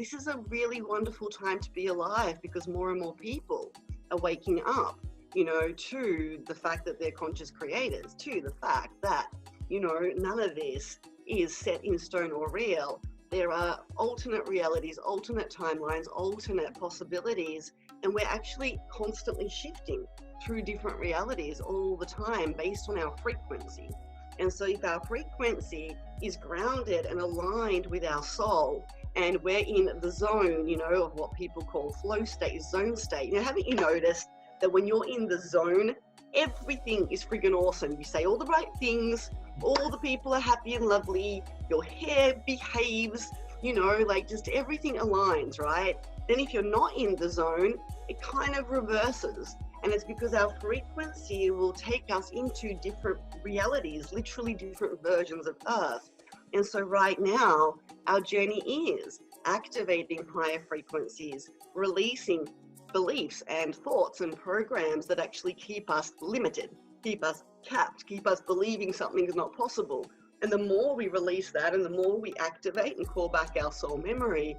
this is a really wonderful time to be alive, because more and more people are waking up, you know, to the fact that they're conscious creators, to the fact that, you know, none of this is set in stone or real. There are alternate realities, alternate timelines, alternate possibilities, and we're actually constantly shifting through different realities all the time based on our frequency. And so if our frequency is grounded and aligned with our soul, and we're in the zone, you know, of what people call flow state, zone state. Now, haven't you noticed that when you're in the zone, everything is friggin' awesome? You say all the right things, all the people are happy and lovely, your hair behaves, you know, like just everything aligns, right? Then if you're not in the zone, it kind of reverses. And it's because our frequency will take us into different realities, literally different versions of Earth. And so right now, our journey is activating higher frequencies, releasing beliefs and thoughts and programs that actually keep us limited, keep us capped, keep us believing something is not possible. And the more we release that, and the more we activate and call back our soul memory,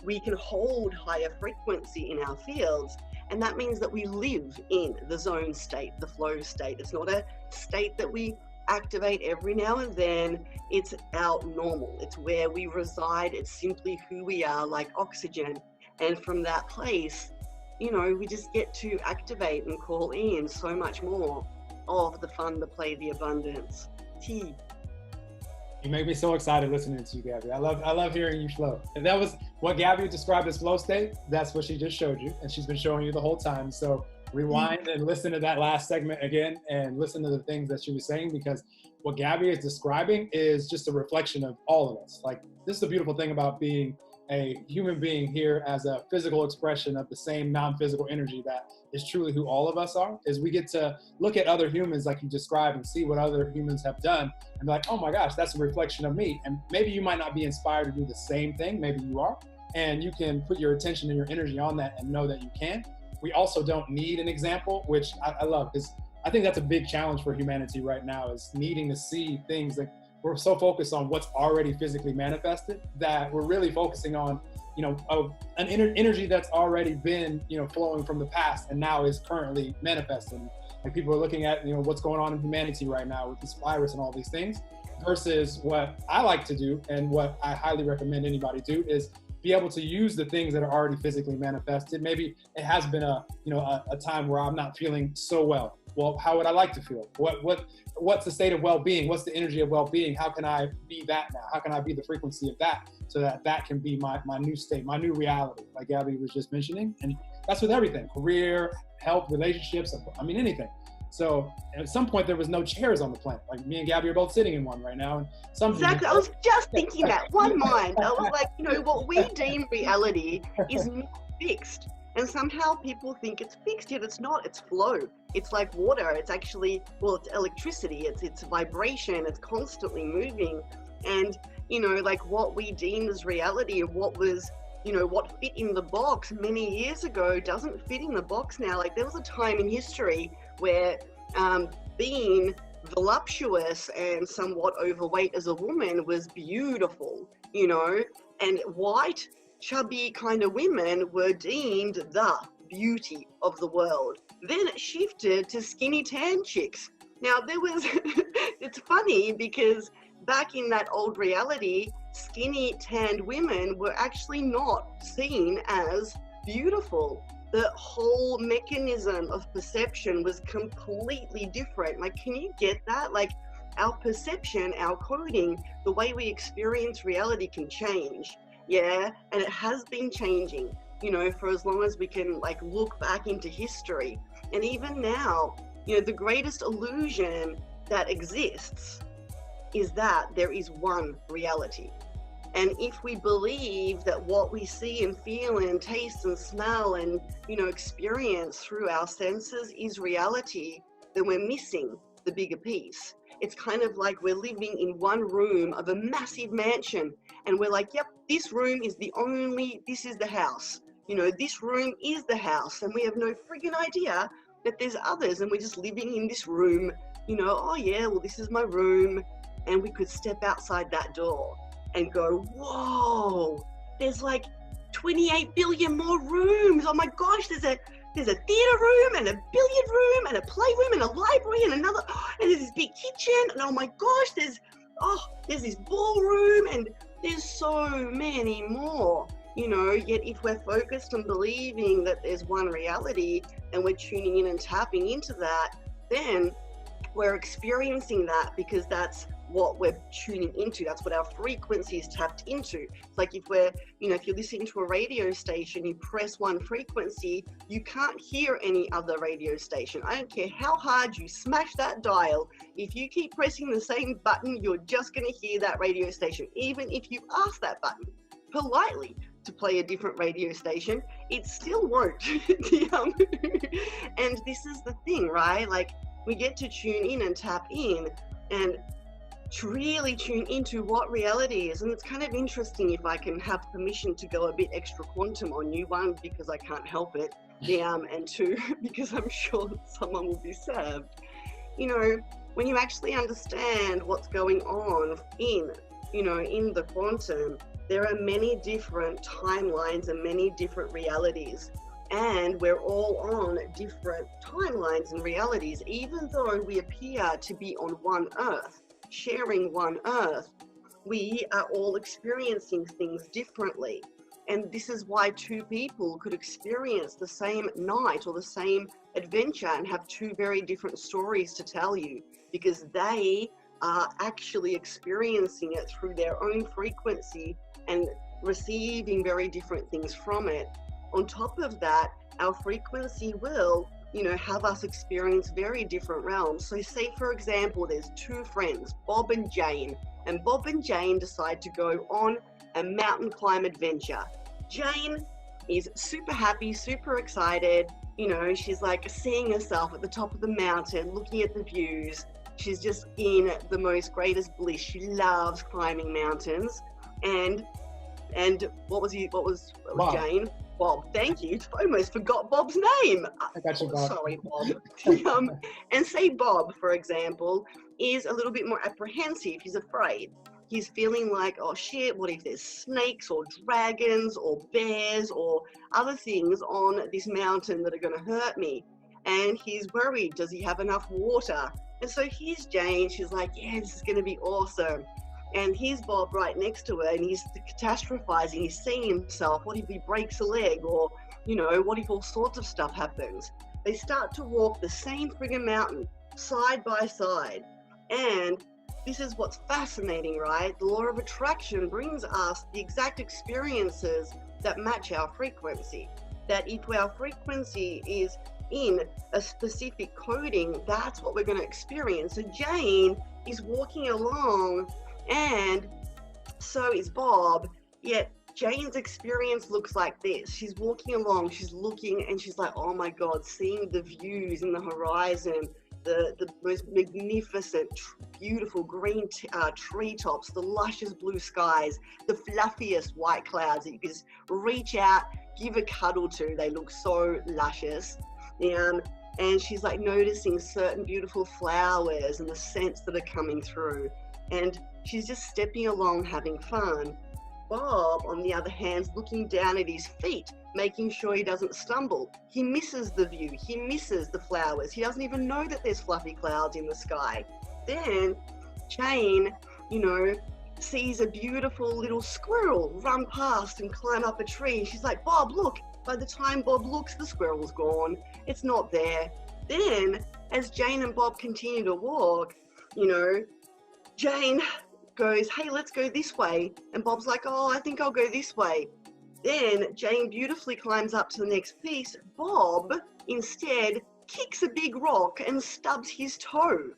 we can hold higher frequency in our fields. And that means that we live in the zone state, the flow state. It's not a state that we activate every now and then. It's our normal. It's where we reside. It's simply who we are, like oxygen. And from that place, you know, we just get to activate and call in so much more of the fun, the play, the abundance. Tea. You make me so excited listening to you, Gabby. I love hearing you flow. And that was what Gabby described as flow state. That's what she just showed you, and she's been showing you the whole time. So rewind and listen to that last segment again, and listen to the things that she was saying, because what Gabby is describing is just a reflection of all of us. Like, this is the beautiful thing about being a human being here as a physical expression of the same non-physical energy that is truly who all of us are, is we get to look at other humans like you described and see what other humans have done and be like, oh my gosh, that's a reflection of me. And maybe you might not be inspired to do the same thing, maybe you are, and you can put your attention and your energy on that and know that you can. We also don't need an example, which I love, because I think that's a big challenge for humanity right now, is needing to see things. Like, we're so focused on what's already physically manifested that we're really focusing on, you know, an energy that's already been, you know, flowing from the past and now is currently manifesting. Like, people are looking at, you know, what's going on in humanity right now with this virus and all these things, versus what I like to do and what I highly recommend anybody do is be able to use the things that are already physically manifested. Maybe it has been a time where I'm not feeling so well. Well, how would I like to feel? What's the state of well-being? What's the energy of well-being? How can I be that now? How can I be the frequency of that, so that that can be my new state, my new reality, like Gabby was just mentioning? And that's with everything: career, health, relationships, I mean, anything. So at some point there was no chairs on the planet. Like, me and Gabby are both sitting in one right now. And Exactly. I was just thinking that. One mind. I was like, you know, what we deem reality is not fixed. And somehow people think it's fixed, yet it's not. It's flow. It's like water. It's actually, well, it's electricity. It's vibration. It's constantly moving. And, you know, like what we deem as reality, and what was, you know, what fit in the box many years ago doesn't fit in the box now. Like, there was a time in history where being voluptuous and somewhat overweight as a woman was beautiful, you know, and white, chubby kind of women were deemed the beauty of the world. Then it shifted to skinny tan chicks. Now there was, it's funny because back in that old reality, skinny tanned women were actually not seen as beautiful. The whole mechanism of perception was completely different. Like, can you get that? Like, our perception, our coding, the way we experience reality can change. Yeah, and it has been changing, you know, for as long as we can, like, look back into history. And even now, you know, the greatest illusion that exists is that there is one reality. And if we believe that what we see and feel and taste and smell and, you know, experience through our senses is reality, then we're missing the bigger piece. It's kind of like we're living in one room of a massive mansion, and we're like, yep, this room is this is the house. You know, this room is the house, and we have no friggin' idea that there's others, and we're just living in this room, you know, oh yeah, well, this is my room. And we could step outside that door and go, whoa, there's like 28 billion more rooms. Oh my gosh, there's a theater room and a billiard room and a playroom and a library and another, and there's this big kitchen, and oh my gosh, there's this ballroom, and there's so many more, you know. Yet if we're focused on believing that there's one reality and we're tuning in and tapping into that, then we're experiencing that because that's what we're tuning into. That's what our frequency is tapped into. It's like if we're, you know, if you're listening to a radio station, you press one frequency, you can't hear any other radio station. I don't care how hard you smash that dial. If you keep pressing the same button, you're just going to hear that radio station. Even if you ask that button politely to play a different radio station, it still won't. And this is the thing, right? Like, we get to tune in and tap in and to really tune into what reality is. And it's kind of interesting, if I can have permission to go a bit extra quantum on you, one, because I can't help it, and two, because I'm sure someone will be served. You know, when you actually understand what's going on in the quantum, there are many different timelines and many different realities. And we're all on different timelines and realities, even though we appear to be on one earth, sharing one earth. We are all experiencing things differently. And this is why two people could experience the same night or the same adventure and have two very different stories to tell you, because they are actually experiencing it through their own frequency and receiving very different things from it. On top of that, our frequency will, you know, have us experience very different realms. So say, for example, there's two friends, Bob and Jane, and Bob and Jane decide to go on a mountain climb adventure. Jane is super happy, super excited. You know, she's like seeing herself at the top of the mountain, looking at the views. She's just in the most greatest bliss. She loves climbing mountains. And what was Bob. Jane? Bob, thank you. I almost forgot Bob's name. I got you, Bob. Sorry, Bob. And say Bob, for example, is a little bit more apprehensive. He's afraid. He's feeling like, oh shit, what if there's snakes or dragons or bears or other things on this mountain that are going to hurt me? And he's worried, does he have enough water? And so here's Jane. She's like, yeah, this is going to be awesome. And here's Bob right next to her, and he's catastrophizing. He's seeing himself. What if he breaks a leg? Or, you know, what if all sorts of stuff happens? They start to walk the same friggin' mountain, side by side. And this is what's fascinating, right? The law of attraction brings us the exact experiences that match our frequency. That if our frequency is in a specific coding, that's what we're going to experience. So Jane is walking along, and so is Bob, yet Jane's experience looks like this. She's walking along, she's looking, and she's like, oh my God, seeing the views in the horizon, the most magnificent, beautiful green treetops, the luscious blue skies, the fluffiest white clouds that you can just reach out, give a cuddle to. They look so luscious. And she's like noticing certain beautiful flowers and the scents that are coming through. And she's just stepping along, having fun. Bob, on the other hand, is looking down at his feet, making sure he doesn't stumble. He misses the view. He misses the flowers. He doesn't even know that there's fluffy clouds in the sky. Then Jane, you know, sees a beautiful little squirrel run past and climb up a tree. She's like, Bob, look. By the time Bob looks, the squirrel's gone. It's not there. Then, as Jane and Bob continue to walk, you know, Jane goes, hey, let's go this way. And Bob's like, oh, I think I'll go this way. Then Jane beautifully climbs up to the next piece. Bob instead kicks a big rock and stubs his toe.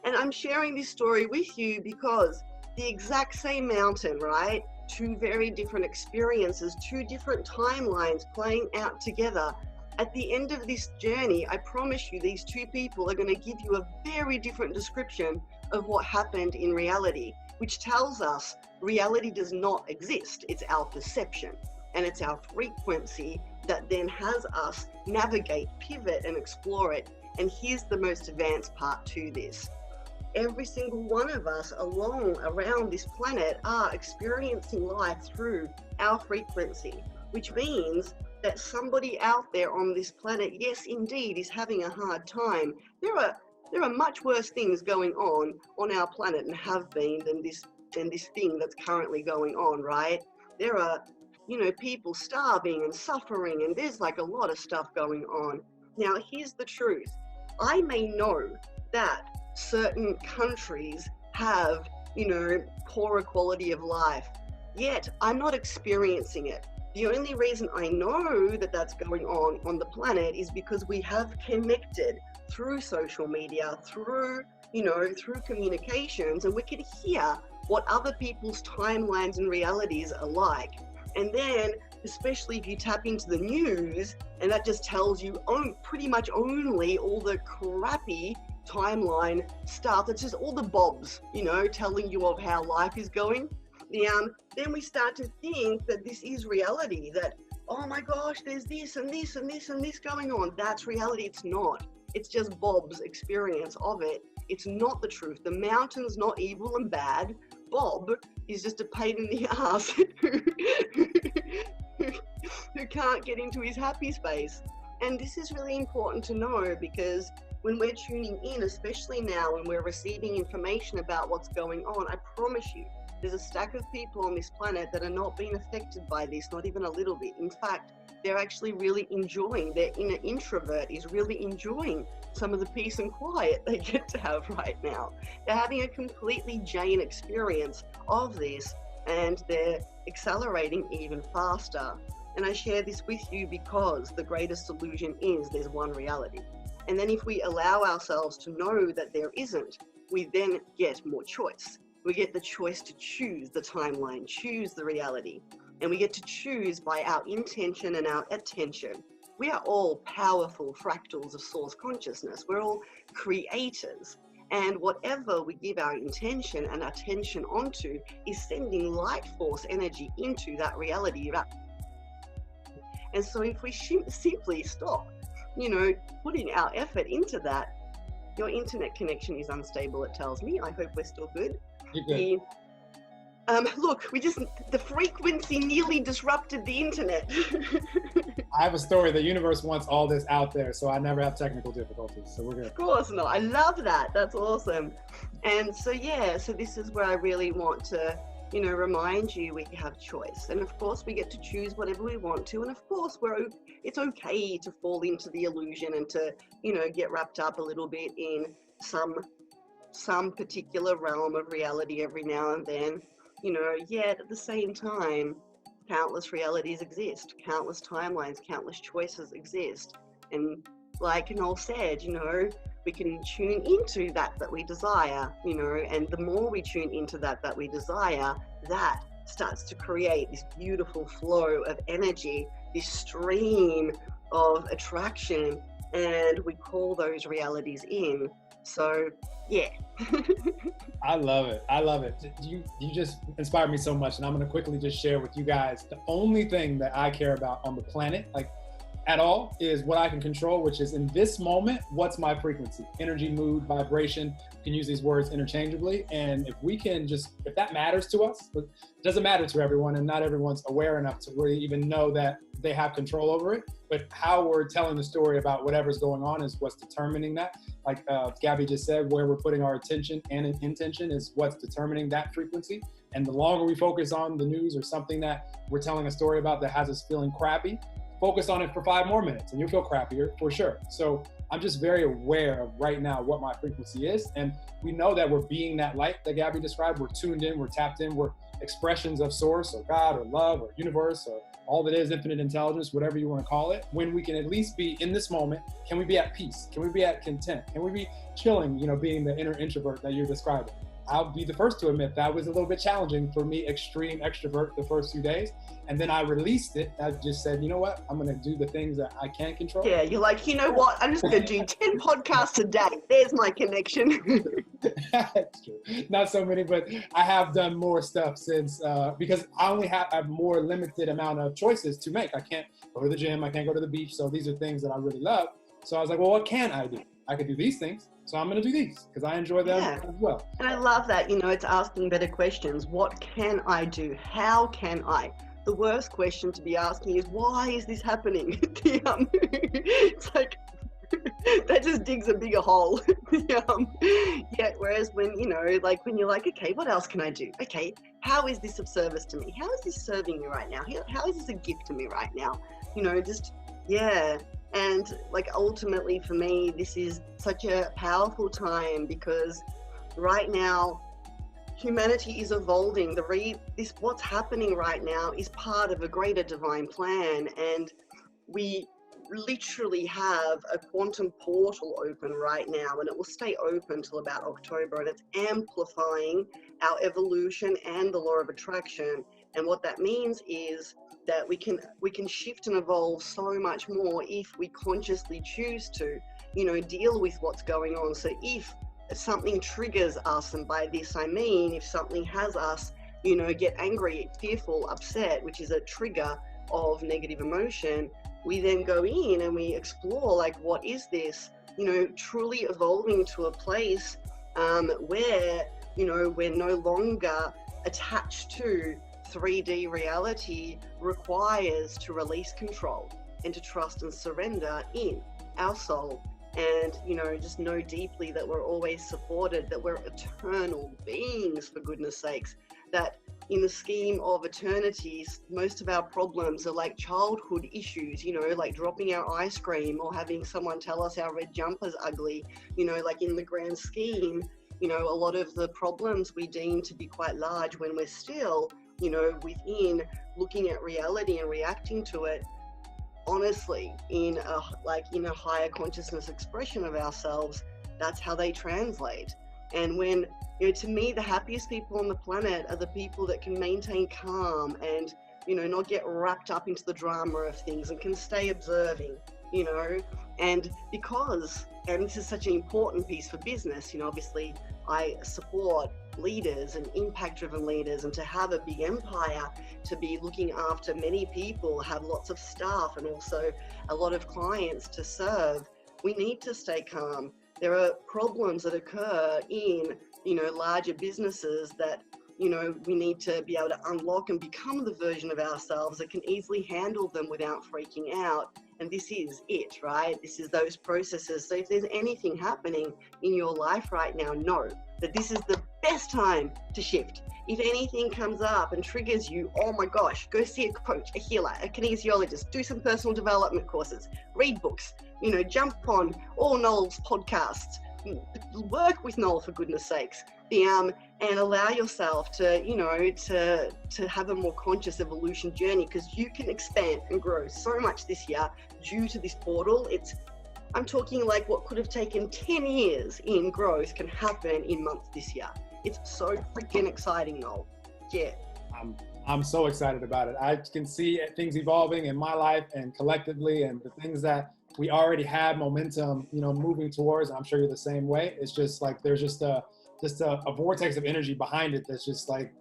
And I'm sharing this story with you because the exact same mountain, right? Two very different experiences, two different timelines playing out together. At the end of this journey, I promise you, these two people are going to give you a very different description of what happened in reality, which tells us reality does not exist. It's our perception, and it's our frequency that then has us navigate, pivot, and explore it. And here's the most advanced part to this. Every single one of us along around this planet are experiencing life through our frequency. which means that somebody out there on this planet, yes, indeed, is having a hard time. There are much worse things going on our planet and have been than this thing that's currently going on, right? There are, you know, people starving and suffering, and there's like a lot of stuff going on. Now, here's the truth. I may know that certain countries have, you know, poorer quality of life, yet I'm not experiencing it. The only reason I know that that's going on the planet is because we have connected through social media, through, you know, through communications, and we can hear what other people's timelines and realities are like. And then, especially if you tap into the news, and that just tells you pretty much only all the crappy timeline stuff, that's just all the bobs, you know, telling you of how life is going. Then we start to think that this is reality, that, oh my gosh, there's this and this and this and this going on. That's reality. It's not. It's just Bob's experience of it. It's not the truth. The mountain's not evil and bad. Bob is just a pain in the ass who can't get into his happy space. And this is really important to know, because when we're tuning in, especially now when we're receiving information about what's going on, I promise you, there's a stack of people on this planet that are not being affected by this, not even a little bit. In fact, they're actually really enjoying, their inner introvert is really enjoying some of the peace and quiet they get to have right now. They're having a completely Jane experience of this, and they're accelerating even faster. And I share this with you because the greatest illusion is there's one reality. And then if we allow ourselves to know that there isn't, we then get more choice. We get the choice to choose the timeline, choose the reality, and we get to choose by our intention and our attention. We are all powerful fractals of source consciousness. We're all creators, and whatever we give our intention and attention onto is sending light force energy into that reality. And so if we simply stop, you know, putting our effort into that, your internet connection is unstable, it tells me. I hope we're still good. Look, the frequency nearly disrupted the internet. I have a story. The universe wants all this out there, so I never have technical difficulties, so we're good. Of course not. I love that. That's awesome. And so, yeah, so this is where I really want to, you know, remind you we have choice. And of course, we get to choose whatever we want to. And of course, it's okay to fall into the illusion and to, you know, get wrapped up a little bit in some particular realm of reality every now and then, you know, yet at the same time, countless realities exist, countless timelines, countless choices exist. And like Noel said, you know, we can tune into that we desire, you know, and the more we tune into that we desire, that starts to create this beautiful flow of energy, this stream of attraction, and we call those realities in. So yeah. I love it. I love it. You just inspired me so much, and I'm going to quickly just share with you guys the only thing that I care about on the planet, like at all, is what I can control, which is in this moment, what's my frequency, energy, mood, vibration. You can use these words interchangeably. And if we can if that matters to us, it doesn't matter to everyone, and not everyone's aware enough to really even know that they have control over it. But how we're telling the story about whatever's going on is what's determining that. Like Gabby just said, where we're putting our attention and intention is what's determining that frequency. And the longer we focus on the news or something that we're telling a story about that has us feeling crappy, focus on it for 5 more minutes and you'll feel crappier for sure. So I'm just very aware of right now what my frequency is. And we know that we're being that light that Gabby described. We're tuned in, we're tapped in, we're expressions of source or God or love or universe or all that is infinite intelligence, whatever you want to call it. When we can at least be in this moment, can we be at peace? Can we be at content? Can we be chilling, you know, being the inner introvert that you're describing? I'll be the first to admit that was a little bit challenging for me, extreme extrovert, the first few days. And then I released it. I just said, you know what? I'm going to do the things that I can control. Yeah, you're like, you know what? I'm just going to do 10 podcasts a day. There's my connection. That's true. Not so many, but I have done more stuff since, because I only have a more limited amount of choices to make. I can't go to the gym. I can't go to the beach. So these are things that I really love. So I was like, well, what can I do? I could do these things. So I'm going to do these because I enjoy them as well. And I love that, you know, it's asking better questions. What can I do? How can I? the worst question to be asking is, why is this happening? It's like, that just digs a bigger hole. Yeah, whereas when, like when you're like, okay, what else can I do? Okay, how is this of service to me? How is this serving me right now? How is this a gift to me right now? Yeah. And like ultimately for me, this is such a powerful time because right now, humanity is evolving. What's happening right now is part of a greater divine plan, and we literally have a quantum portal open right now, and it will stay open till about October, and it's amplifying our evolution and the law of attraction. And what that means is that we can shift and evolve so much more if we consciously choose to, deal with what's going on. So if something triggers us, and by this I mean if something has us, get angry, fearful, upset, which is a trigger of negative emotion, we then go in and we explore, like, what is this? Truly evolving to a place where, we're no longer attached to 3D reality requires to release control and to trust and surrender in our soul. And, just know deeply that we're always supported, that we're eternal beings, for goodness sakes, that in the scheme of eternities, most of our problems are like childhood issues, like dropping our ice cream or having someone tell us our red jumper's ugly, like in the grand scheme, a lot of the problems we deem to be quite large when we're still, within looking at reality and reacting to it, honestly, in a higher consciousness expression of ourselves. That's how they translate. And when, to me, the happiest people on the planet are the people that can maintain calm and, not get wrapped up into the drama of things and can stay observing, and this is such an important piece for business, obviously I support leaders and impact-driven leaders, and to have a big empire, to be looking after many people, have lots of staff and also a lot of clients to serve, we need to stay calm. There are problems that occur in, larger businesses that, we need to be able to unlock and become the version of ourselves that can easily handle them without freaking out. And this is it, right? This is those processes. So if there's anything happening in your life right now, know that this is the best time to shift. If anything comes up and triggers you, oh my gosh, go see a coach, a healer, a kinesiologist, do some personal development courses, read books, jump on all Noel's podcasts, work with Noel, for goodness sakes, and allow yourself to, to have a more conscious evolution journey, because you can expand and grow so much this year due to this portal. I'm talking like what could have taken 10 years in growth can happen in months this year. It's so freaking exciting, Noel. Yeah. I'm so excited about it. I can see things evolving in my life and collectively, and the things that we already have momentum, moving towards. I'm sure you're the same way. It's just like there's just a vortex of energy behind it that's just like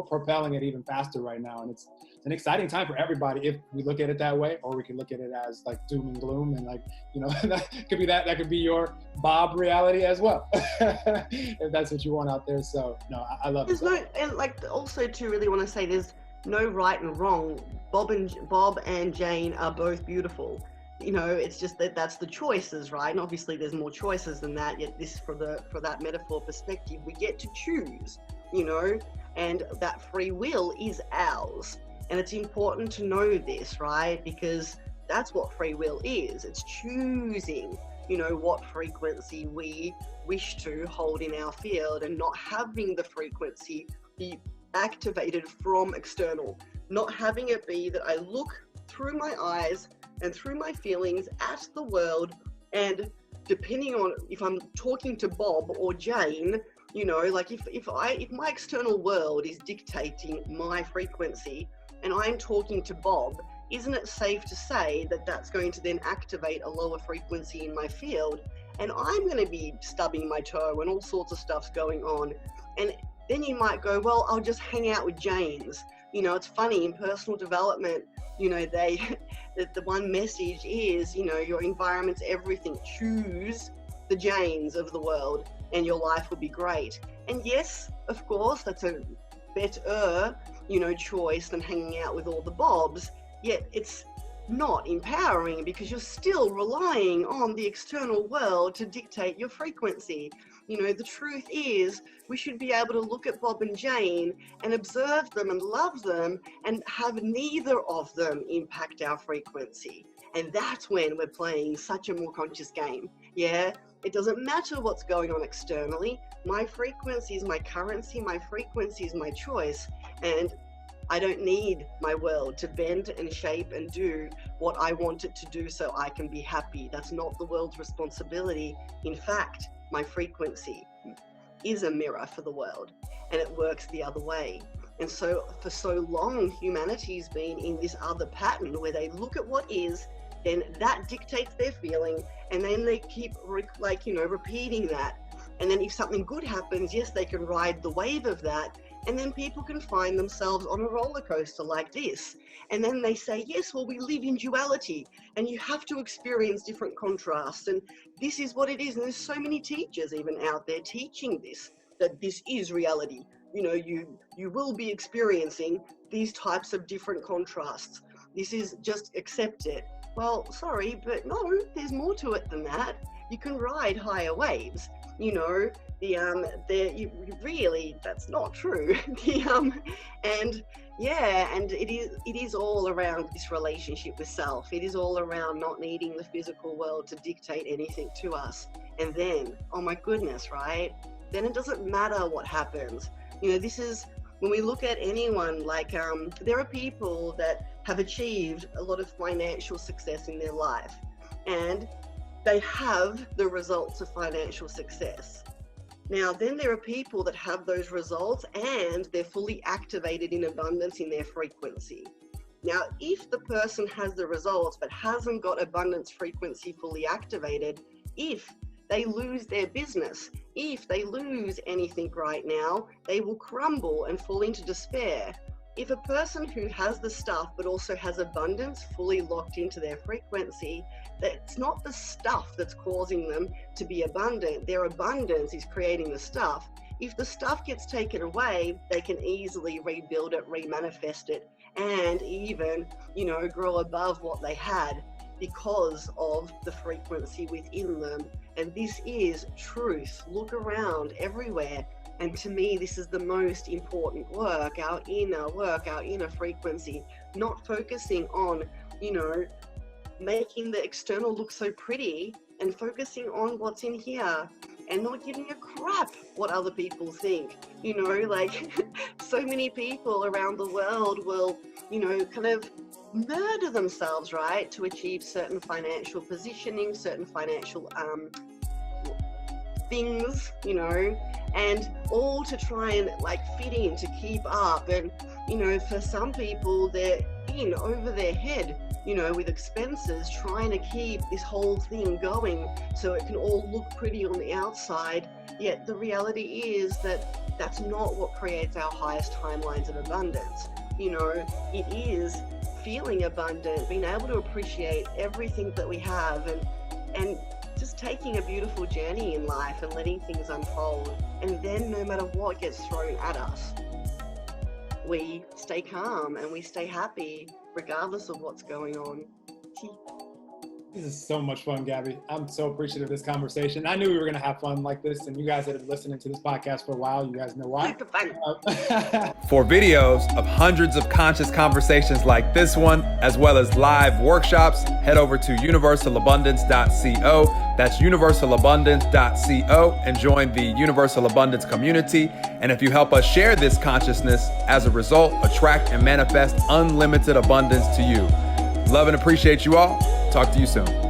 propelling it even faster right now. And it's an exciting time for everybody if we look at it that way, or we can look at it as like doom and gloom, and like, that could be your Bob reality as well, if that's what you want out there. So no, I love it. And like also to really want to say there's no right and wrong. Bob and Jane are both beautiful. It's just that's the choices, right? And obviously there's more choices than that, yet this, for that metaphor perspective, we get to choose, and that free will is ours. And it's important to know this, right? Because that's what free will is. It's choosing, what frequency we wish to hold in our field, and not having the frequency be activated from external, not having it be that I look through my eyes and through my feelings at the world, and depending on if I'm talking to Bob or Jane, like if my external world is dictating my frequency and I'm talking to Bob, isn't it safe to say that that's going to then activate a lower frequency in my field, and I'm going to be stubbing my toe and all sorts of stuff's going on? And then you might go, well, I'll just hang out with Janes. It's funny in personal development, the one message is, your environment's everything. Choose the Janes of the world and your life will be great. And yes, of course, that's a better choice than hanging out with all the bobs, yet it's not empowering because you're still relying on the external world to dictate your frequency. The truth is we should be able to look at Bob and Jane and observe them and love them and have neither of them impact our frequency. And that's when we're playing such a more conscious game. Yeah, it doesn't matter what's going on externally. My frequency is my currency, my frequency is my choice. And I don't need my world to bend and shape and do what I want it to do so I can be happy. That's not the world's responsibility. In fact, my frequency is a mirror for the world, and it works the other way. And so for so long, humanity's been in this other pattern where they look at what is, then that dictates their feeling, and then they keep repeating that. And then if something good happens, yes, they can ride the wave of that. And then people can find themselves on a roller coaster like this. And then they say, yes, well, we live in duality and you have to experience different contrasts. And this is what it is. And there's so many teachers even out there teaching this, that this is reality. You will be experiencing these types of different contrasts. This is just accept it. Well, sorry, but no, there's more to it than that. You can ride higher waves. Really, that's not true. And it is all around this relationship with self. It is all around not needing the physical world to dictate anything to us. And then, oh my goodness, right? Then it doesn't matter what happens. This is when we look at anyone, there are people that have achieved a lot of financial success in their life, and they have the results of financial success. Now, then there are people that have those results and they're fully activated in abundance in their frequency. Now, if the person has the results but hasn't got abundance frequency fully activated, if they lose their business, if they lose anything right now, they will crumble and fall into despair. If a person who has the stuff but also has abundance fully locked into their frequency, that's not the stuff that's causing them to be abundant. Their abundance is creating the stuff. If the stuff gets taken away, they can easily rebuild it, remanifest it, and even, grow above what they had because of the frequency within them. And this is truth. Look around everywhere. And to me, this is the most important work, our inner frequency, not focusing on, making the external look so pretty, and focusing on what's in here and not giving a crap what other people think. So many people around the world will, kind of murder themselves, right, to achieve certain financial positioning, certain financial things, and all to try and fit in, to keep up. And for some people, they're in over their head, with expenses, trying to keep this whole thing going so it can all look pretty on the outside. Yet the reality is that that's not what creates our highest timelines of abundance. It is feeling abundant, being able to appreciate everything that we have, and just taking a beautiful journey in life and letting things unfold. And then no matter what gets thrown at us, we stay calm and we stay happy regardless of what's going on. This is so much fun, Gabby. I'm so appreciative of this conversation. I knew we were going to have fun like this, and you guys that have been listening to this podcast for a while, you guys know why. For videos of hundreds of conscious conversations like this one, as well as live workshops, head over to universalabundance.co. That's universalabundance.co, and join the Universal Abundance community. And if you help us share this consciousness, as a result, attract and manifest unlimited abundance to you. Love and appreciate you all. Talk to you soon.